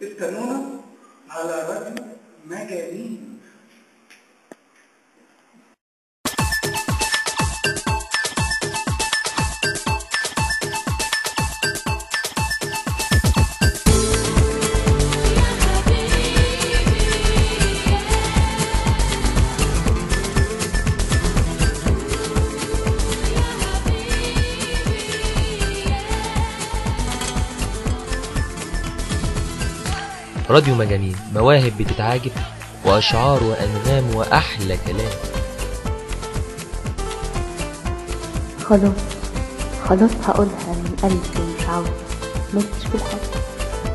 استنونا على راديو مجانين. راديو مجانين، مواهب بتتعاجب وأشعار وأنغام وأحلى كلام. خلاص هقولها من قلبي ومش عاوزة.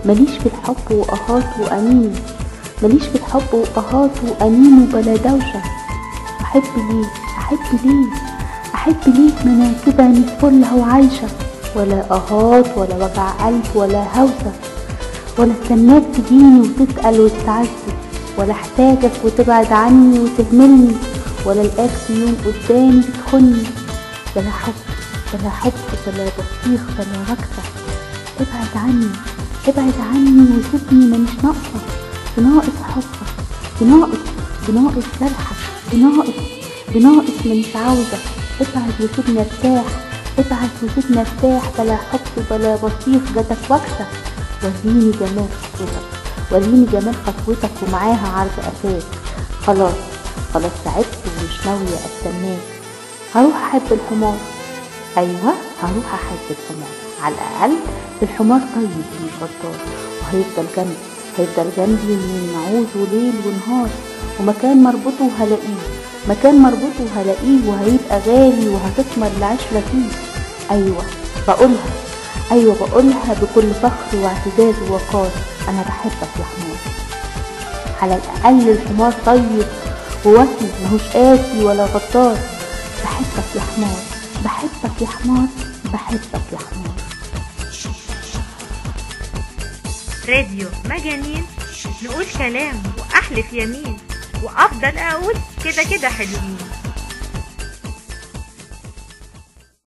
ماليش في الحب وقهات وأنين، ماليش في الحب وقهات وأنين وبلا دوشة. أحب ليه ما أنا كده نفلها وعايشة، ولا قهات ولا وجع قلب ولا هوسة، ولا استناك تجيني وتسأل وتتعذب، ولا احتاجك وتبعد عني وتهملني، ولا القاك في يوم قدامي تخني. بلا حب بلا بطيخ بلا ركسة. ابعد عني وسيبني، مانيش ناقصة. بناقص حبك، بناقص جرحك، بناقص مانيش عاوزة. ابعد وسيبني ارتاح، بلا حب بلا بطيخ جاتك وكسة. وريني جمال خطوتك ومعاها عرض قفاك. خلاص تعبت ومش ناوية استناك. هروح احب الحمار، ايوه هروح احب الحمار. على الاقل الحمار طيب مش غدار، وهيفضل جنبي من عوزه ليل ونهار. ومكان مربوطه هلاقيه، وهيبقى غالي وهتثمر العشرة فيه. ايوه بقولها بكل فخر واعتزاز ووقار. انا بحبك يا حمار. على الاقل الحمار طيب ووفي، ماهوش قاسي ولا غدار. بحبك يا حمار. راديو مجانين، نقول كلام واحلف يمين، وافضل اقول كده حلوين.